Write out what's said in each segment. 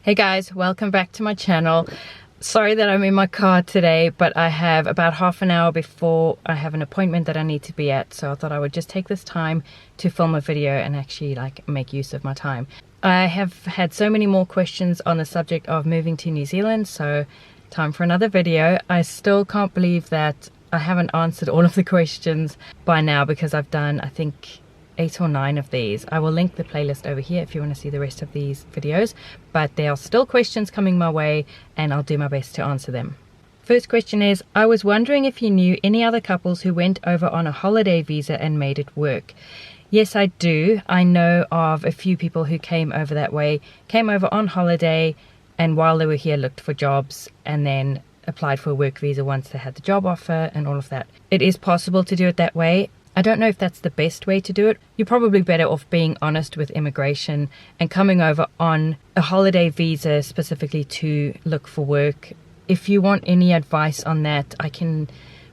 Hey guys, welcome back to my channel. Sorry that I'm in my car today, but I have about half an hour before I have an appointment that I need to be at, so I thought I would just take this time to film a video and actually make use of my time. I have had so many more questions on the subject of moving to New Zealand, so time for another video. I still can't believe that I haven't answered all of the questions by now because I've done, I think, 8 or 9 of these. I will link the playlist over here if you want to see the rest of these videos, but there are still questions coming my way and I'll do my best to answer them. First question is, I was wondering if you knew any other couples who went over on a holiday visa and made it work. Yes, I do. I know of a few people who came over that way, came over on holiday, and while they were here looked for jobs and then applied for a work visa once they had the job offer and all of that. It is possible to do it that way. I don't know if that's the best way to do it. You're probably better off being honest with immigration and coming over on a holiday visa specifically to look for work. If you want any advice on that, I can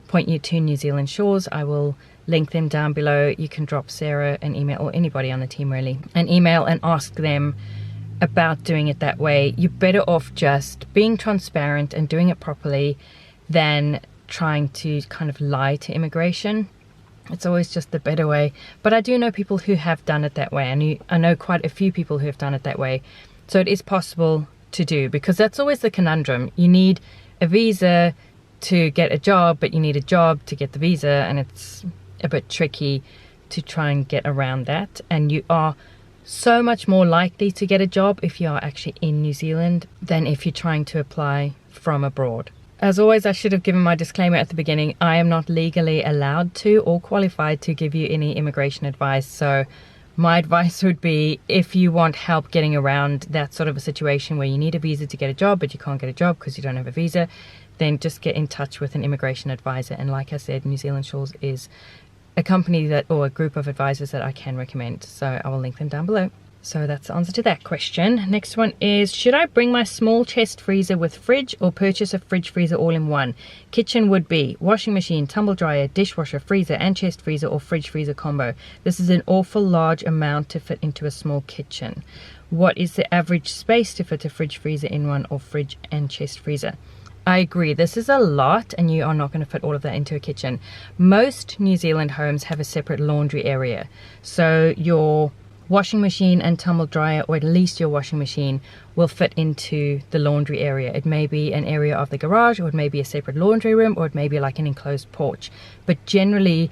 point you to New Zealand Shores. I will link them down below. You can drop Sarah an email, or anybody on the team really, an email and ask them about doing it that way. You're better off just being transparent and doing it properly than trying to kind of lie to immigration. It's always just the better way. But I do know people who have done it that way, and I know quite a few people who have done it that way. So it is possible to do, because that's always the conundrum. You need a visa to get a job, but you need a job to get the visa, and it's a bit tricky to try and get around that. And you are so much more likely to get a job if you are actually in New Zealand than if you're trying to apply from abroad. As always, I should have given my disclaimer at the beginning. I am not legally allowed to or qualified to give you any immigration advice. So my advice would be, if you want help getting around that sort of a situation where you need a visa to get a job, but you can't get a job because you don't have a visa, then just get in touch with an immigration advisor. And like I said, New Zealand Shores is a company that, or a group of advisors that I can recommend. So I will link them down below. So that's the answer to that question. Next one is, should I bring my small chest freezer with fridge or purchase a fridge freezer all in one? Kitchen would be washing machine, tumble dryer, dishwasher, freezer and chest freezer, or fridge freezer combo. This is an awful large amount to fit into a small kitchen. What is the average space to fit a fridge freezer in one, or fridge and chest freezer? I agree, this is a lot and you are not going to fit all of that into a kitchen. Most New Zealand homes have a separate laundry area. So your washing machine and tumble dryer, or at least your washing machine, will fit into the laundry area. It may be an area of the garage, or it may be a separate laundry room, or it may be like an enclosed porch. But generally,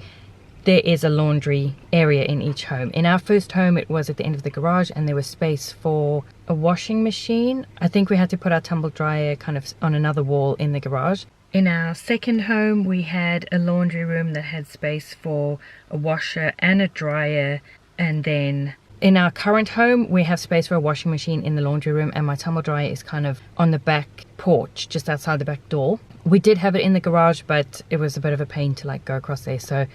there is a laundry area in each home. In our first home, it was at the end of the garage, and there was space for a washing machine. I think we had to put our tumble dryer kind of on another wall in the garage. In our second home, we had a laundry room that had space for a washer and a dryer, and then in our current home, we have space for a washing machine in the laundry room, and my tumble dryer is kind of on the back porch, just outside the back door. We did have it in the garage, but it was a bit of a pain to go across there, so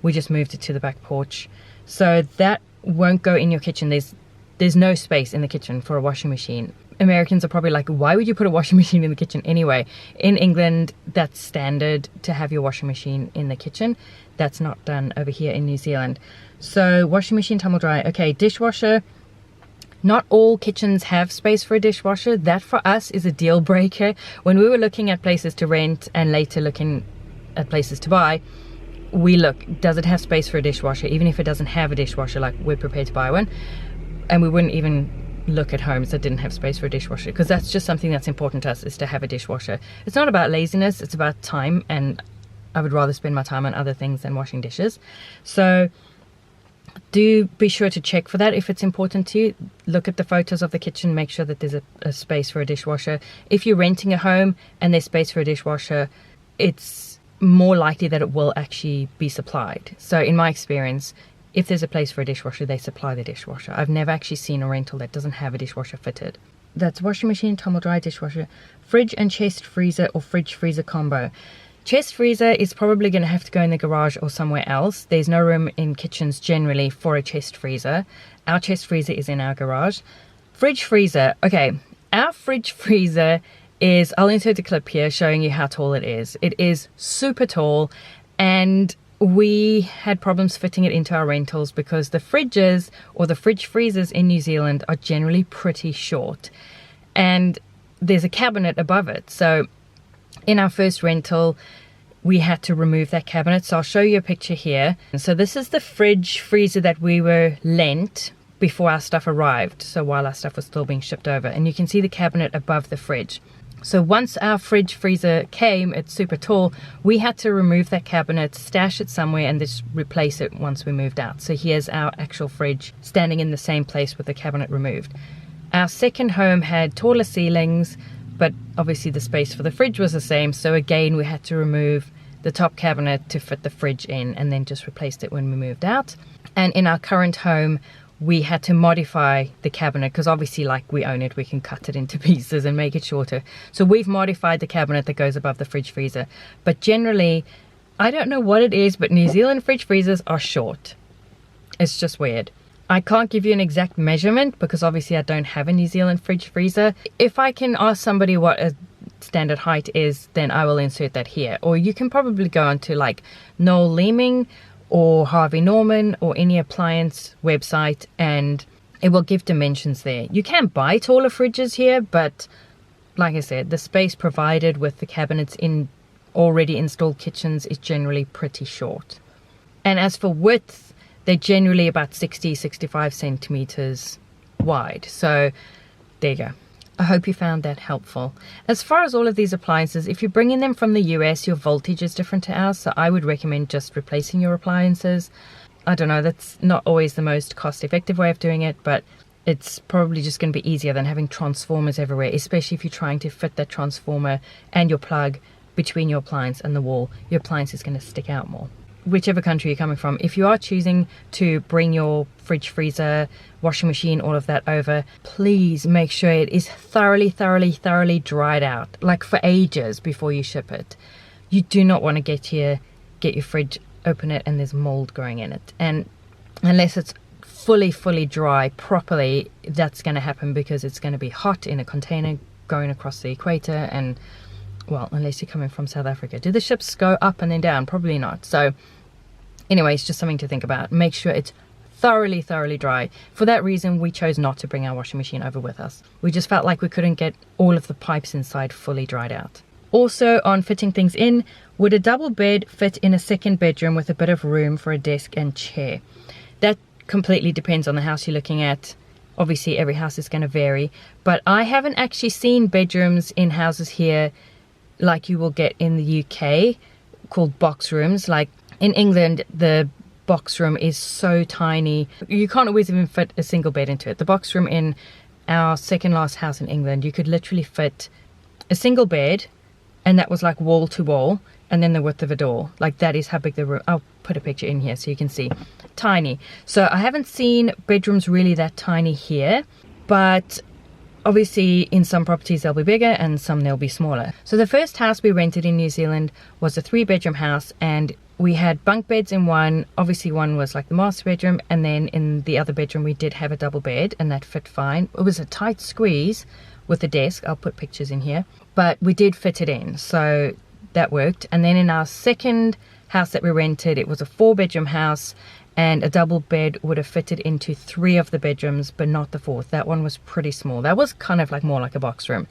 we just moved it to the back porch. So that won't go in your kitchen. There's no space in the kitchen for a washing machine. Americans are probably like, why would you put a washing machine in the kitchen anyway? In England, that's standard to have your washing machine in the kitchen. That's not done over here in New Zealand. So washing machine, tumble dryer. Okay, dishwasher. Not all kitchens have space for a dishwasher. That for us is a deal breaker. When we were looking at places to rent and later looking at places to buy, we look, does it have space for a dishwasher? Even if it doesn't have a dishwasher, we're prepared to buy one. And we wouldn't even look at homes that didn't have space for a dishwasher, because that's just something that's important to us, is to have a dishwasher. It's not about laziness, it's about time, and I would rather spend my time on other things than washing dishes. So do be sure to check for that if it's important to you. Look at the photos of the kitchen, make sure that there's a space for a dishwasher. If you're renting a home and there's space for a dishwasher, it's more likely that it will actually be supplied. So in my experience, if there's a place for a dishwasher, they supply the dishwasher. I've never actually seen a rental that doesn't have a dishwasher fitted. That's washing machine, tumble dryer, dishwasher, fridge and chest freezer, or fridge freezer combo. Chest freezer is probably going to have to go in the garage or somewhere else. There's no room in kitchens generally for a chest freezer. Our chest freezer is in our garage. Fridge freezer. Okay, our fridge freezer is, I'll insert a clip here showing you how tall it is. It is super tall, and we had problems fitting it into our rentals because the fridges, or the fridge freezers in New Zealand, are generally pretty short. and there's a cabinet above it. So in our first rental, we had to remove that cabinet. So I'll show you a picture here. So this is the fridge freezer that we were lent before our stuff arrived. So while our stuff was still being shipped over, and you can see the cabinet above the fridge. So once our fridge freezer came, it's super tall, we had to remove that cabinet, stash it somewhere, and just replace it once we moved out. So here's our actual fridge standing in the same place with the cabinet removed. Our second home had taller ceilings, but obviously the space for the fridge was the same. So again, we had to remove the top cabinet to fit the fridge in, and then just replaced it when we moved out. And in our current home, we had to modify the cabinet because obviously, like, we own it, we can cut it into pieces and make it shorter. So we've modified the cabinet that goes above the fridge freezer. But generally, I don't know what it is, but New Zealand fridge freezers are short. It's just weird. I can't give you an exact measurement because obviously I don't have a New Zealand fridge freezer. If I can ask somebody what a standard height is, then I will insert that here. Or you can probably go onto like Noel Leeming or Harvey Norman or any appliance website, and it will give dimensions there. You can buy taller fridges here, but like I said, the space provided with the cabinets in already installed kitchens is generally pretty short. And as for width, they're generally about 60-65 centimeters wide. So there you go. I hope you found that helpful. As far as all of these appliances, if you're bringing them from the US, your voltage is different to ours, so I would recommend just replacing your appliances. I don't know, that's not always the most cost-effective way of doing it, but it's probably just going to be easier than having transformers everywhere, especially if you're trying to fit that transformer and your plug between your appliance and the wall. Your appliance is going to stick out more. Whichever country you're coming from, if you are choosing to bring your fridge, freezer, washing machine, all of that over, please make sure it is thoroughly dried out, like for ages before you ship it. You do not want to get your fridge, open it, and there's mold growing in it. And unless it's fully dry properly, that's going to happen because it's going to be hot in a container going across the equator. And well, unless you're coming from South Africa. Do the ships go up and then down? Probably not. So anyway, it's just something to think about. Make sure it's thoroughly dry. For that reason, we chose not to bring our washing machine over with us. We just felt like we couldn't get all of the pipes inside fully dried out. Also, on fitting things in, would a double bed fit in a second bedroom with a bit of room for a desk and chair? That completely depends on the house you're looking at. Obviously, every house is going to vary. But I haven't actually seen bedrooms in houses here like you will get in the UK, called box rooms. Like in England, the box room is so tiny, you can't always even fit a single bed into it. The box room in our second last house in England, you could literally fit a single bed, and that was like wall to wall, and then the width of a door. Like, that is how big the room. I'll put a picture in here so you can see. Tiny. So I haven't seen bedrooms really that tiny here, but obviously, in some properties they'll be bigger and some they'll be smaller. So the first house we rented in New Zealand was a 3-bedroom house, and we had bunk beds in one. Obviously, one was like the master bedroom, and then in the other bedroom we did have a double bed, and that fit fine. It was a tight squeeze with the desk. I'll put pictures in here, but we did fit it in, so that worked. And then in our second house that we rented, it was a 4-bedroom house, and a double bed would have fitted into 3 of the bedrooms, but not the 4th. That one was pretty small. That was kind of like more like a box room.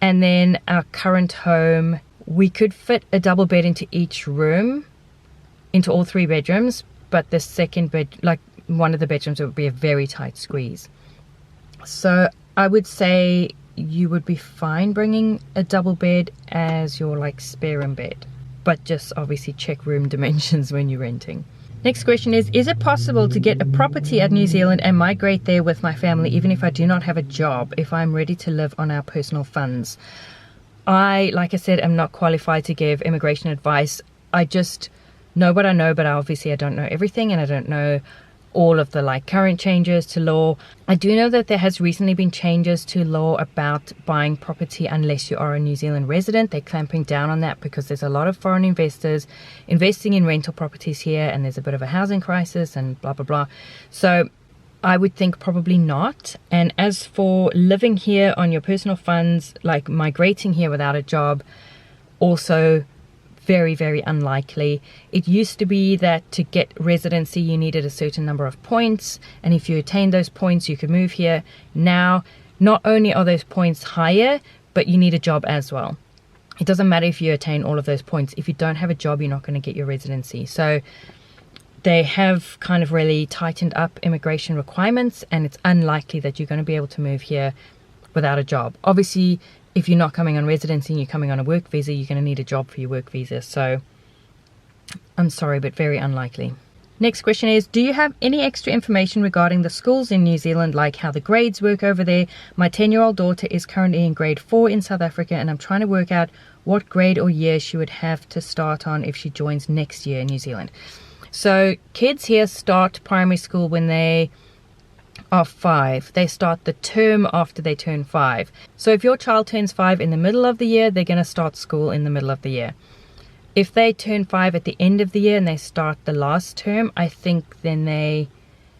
And then our current home, we could fit a double bed into each room, into all 3 bedrooms, but the second bed, like one of the bedrooms, would be a very tight squeeze. So I would say you would be fine bringing a double bed as your like spare room bed, but just obviously check room dimensions when you're renting. Next question is it possible to get a property at New Zealand and migrate there with my family, even if I do not have a job, if I'm ready to live on our personal funds? Like I said, am not qualified to give immigration advice. I just know what I know, but obviously I don't know everything, and I don't know all of the like current changes to law. I do know that there has recently been changes to law about buying property unless you are a New Zealand resident. They're clamping down on that because there's a lot of foreign investors investing in rental properties here, and there's a bit of a housing crisis and blah blah blah. So I would think probably not. And as for living here on your personal funds, like migrating here without a job, also very unlikely. It used to be that to get residency you needed a certain number of points, and if you attained those points you could move here. Now not only are those points higher, but you need a job as well. It doesn't matter if you attain all of those points. If you don't have a job, you're not going to get your residency. So they have kind of really tightened up immigration requirements, and it's unlikely that you're going to be able to move here without a job. Obviously, if you're not coming on residency and you're coming on a work visa, you're going to need a job for your work visa. So I'm sorry, but very unlikely. Next question is, do you have any extra information regarding the schools in New Zealand, like how the grades work over there? My 10-year-old daughter is currently in grade 4 in South Africa, and I'm trying to work out what grade or year she would have to start on if she joins next year in New Zealand. So kids here start primary school when they are 5. They start the term after they turn 5. So if your child turns 5 in the middle of the year, they're going to start school in the middle of the year. If they turn 5 at the end of the year and they start the last term, I think then they,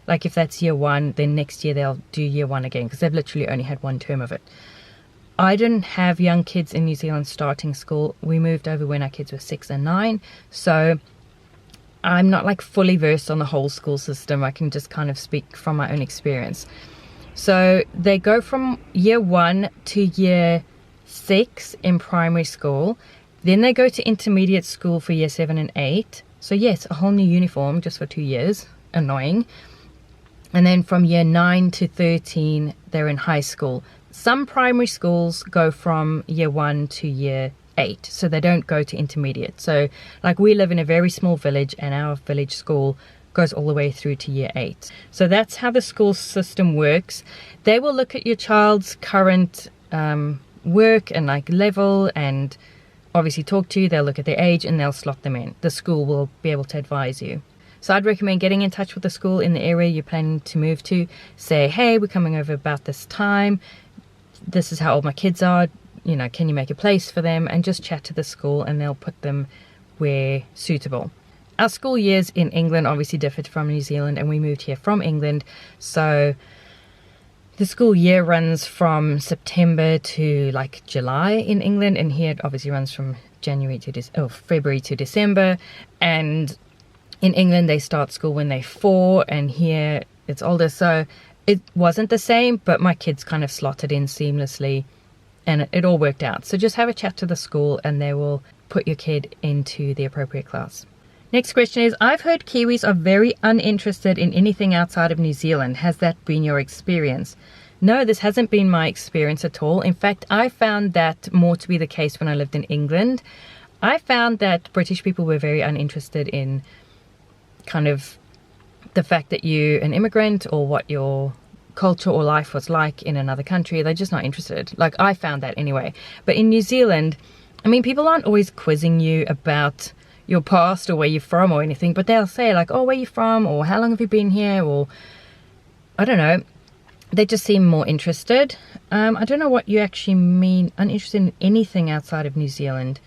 like if that's year 1, then next year they'll do year 1 again, because they've literally only had 1 term of it. I didn't have young kids in New Zealand starting school. We moved over when our kids were 6 and 9. So I'm not like fully versed on the whole school system. I can just kind of speak from my own experience. So they go from year 1 to year 6 in primary school. Then they go to intermediate school for year 7 and 8. So yes, a whole new uniform just for 2 years. Annoying. And then from year 9 to 13, they're in high school. Some primary schools go from year 1 to year 8. So they don't go to intermediate. So like we live in a very small village, and our village school goes all the way through to year 8. So that's how the school system works. They will look at your child's current work and like level, and obviously talk to you. They'll look at their age and they'll slot them in. The school will be able to advise you. So I'd recommend getting in touch with the school in the area you're planning to move to. Say, hey, we're coming over about this time. This is how old my kids are. You know, can you make a place for them? And just chat to the school and they'll put them where suitable. Our school years in England obviously differed from New Zealand, and we moved here from England. So the school year runs from September to like July in England, and here it obviously runs from February to December. And in England they start school when they're 4, and here it's older. So it wasn't the same, but my kids kind of slotted in seamlessly, and it all worked out. So just have a chat to the school and they will put your kid into the appropriate class. Next question is, I've heard Kiwis are very uninterested in anything outside of New Zealand. Has that been your experience? No, this hasn't been my experience at all. In fact, I found that more to be the case when I lived in England. I found that British people were very uninterested in kind of the fact that you're an immigrant or what your culture or life was like in another country. They're just not interested. Like, I found that anyway. But in New Zealand, I mean, people aren't always quizzing you about your past or where you're from or anything, but they'll say like, oh, where you from, or how long have you been here, or I don't know. They just seem more interested. I don't know what you actually mean uninterested in anything outside of New Zealand.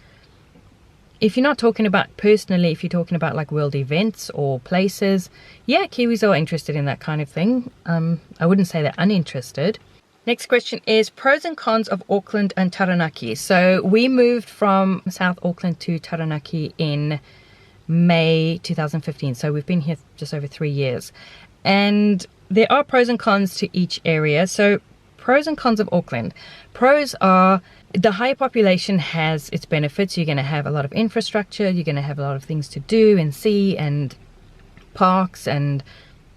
If you're not talking about personally, if you're talking about like world events or places, yeah, Kiwis are interested in that kind of thing. I wouldn't say they're uninterested. Next question is pros and cons of Auckland and Taranaki. So we moved from South Auckland to Taranaki in May 2015. So we've been here just over 3 years. And there are pros and cons to each area. So pros and cons of Auckland. Pros are the higher population has its benefits. You're going to have a lot of infrastructure. You're going to have a lot of things to do and see, and parks and,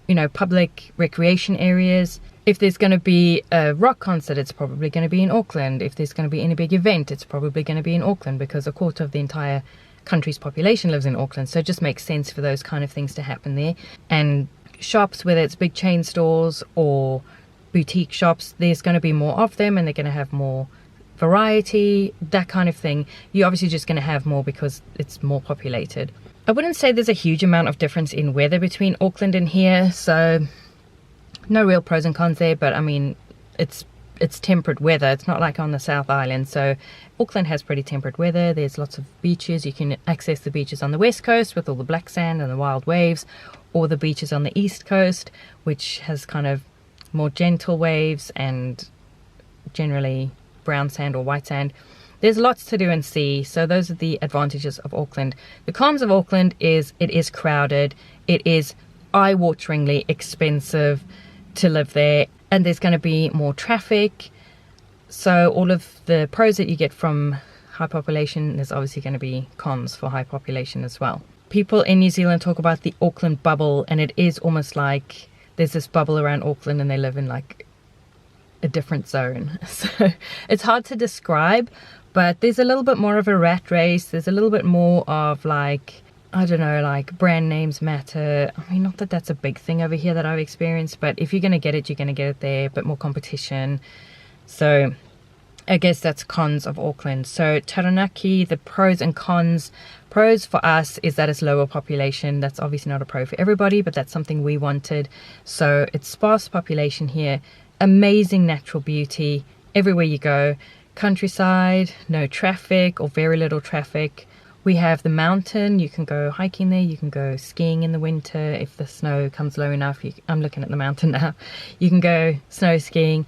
you know, public recreation areas. If there's going to be a rock concert, it's probably going to be in Auckland. If there's going to be any big event, it's probably going to be in Auckland, because a quarter of the entire country's population lives in Auckland. So it just makes sense for those kind of things to happen there. And shops, whether it's big chain stores or boutique shops, there's going to be more of them, and they're going to have more variety, that kind of thing. You're obviously just going to have more because it's more populated. I wouldn't say there's a huge amount of difference in weather between Auckland and here, so no real pros and cons there. But I mean, it's temperate weather. It's not like on the South Island. So Auckland has pretty temperate weather. There's lots of beaches. You can access the beaches on the west coast with all the black sand and the wild waves, or the beaches on the east coast, which has kind of more gentle waves and generally brown sand or white sand. There's lots to do and see. So those are the advantages of Auckland. The cons of Auckland is it is crowded. It is eye-wateringly expensive to live there. and there's going to be more traffic. So all of the pros that you get from high population, there's obviously going to be cons for high population as well. People in New Zealand talk about the Auckland bubble, and it is almost like there's this bubble around Auckland and they live in like a different zone. So it's hard to describe, but there's a little bit more of a rat race. There's a little bit more of like, I don't know, like brand names matter. I mean, not that that's a big thing over here that I've experienced, but if you're going to get it, you're going to get it there. A bit more competition. So I guess that's cons of Auckland. So Taranaki, the pros and cons. Pros for us is that it's lower population. That's obviously not a pro for everybody, but that's something we wanted. So it's sparse population here, amazing natural beauty everywhere you go, countryside, no traffic or very little traffic. We have the mountain. You can go hiking there. You can go skiing in the winter if the snow comes low enough. I'm looking at the mountain now. You can go snow skiing.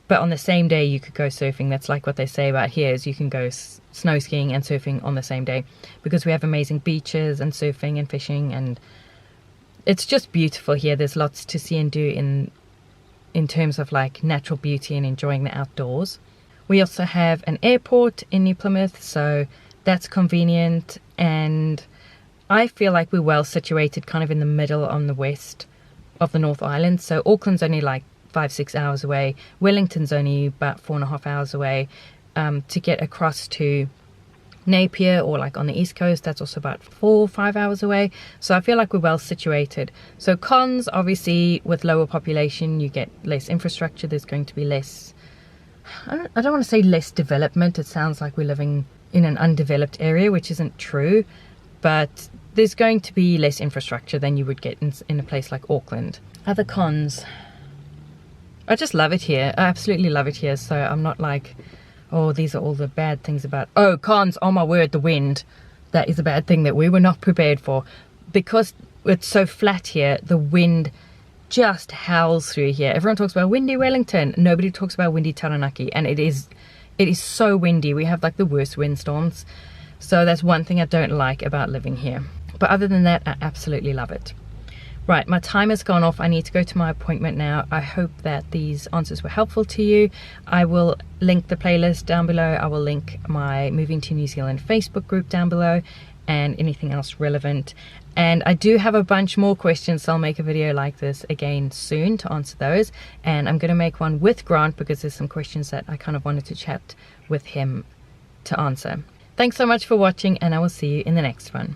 But on the same day, you could go surfing. That's like what they say about here is you can go snow skiing and surfing on the same day, because we have amazing beaches and surfing and fishing, and it's just beautiful here. There's lots to see and do in terms of like natural beauty and enjoying the outdoors. We also have an airport in New Plymouth, so that's convenient, and I feel like we're well situated kind of in the middle on the west of the North Island. So Auckland's only like 5-6 hours away. Wellington's only about 4.5 hours away. To get across to Napier or like on the east coast, that's also about 4-5 hours away. So I feel like we're well situated. So cons, obviously, with lower population, you get less infrastructure. There's going to be less, I don't want to say less development. It sounds like we're living in an undeveloped area, which isn't true, but there's going to be less infrastructure than you would get in a place like Auckland. Other cons, I just love it here. I absolutely love it here. So I'm not like, oh, these are all the bad things about, oh, cons, oh my word, the wind. That is a bad thing that we were not prepared for. Because it's so flat here, the wind just howls through here. Everyone talks about windy Wellington. Nobody talks about windy Taranaki. And it is so windy. We have like the worst windstorms. So that's one thing I don't like about living here. But other than that, I absolutely love it. Right, my time has gone off. I need to go to my appointment now. I hope that these answers were helpful to you. I will link the playlist down below. I will link my Moving to New Zealand Facebook group down below and anything else relevant. And I do have a bunch more questions, so I'll make a video like this again soon to answer those. And I'm going to make one with Grant because there's some questions that I kind of wanted to chat with him to answer. Thanks so much for watching, and I will see you in the next one.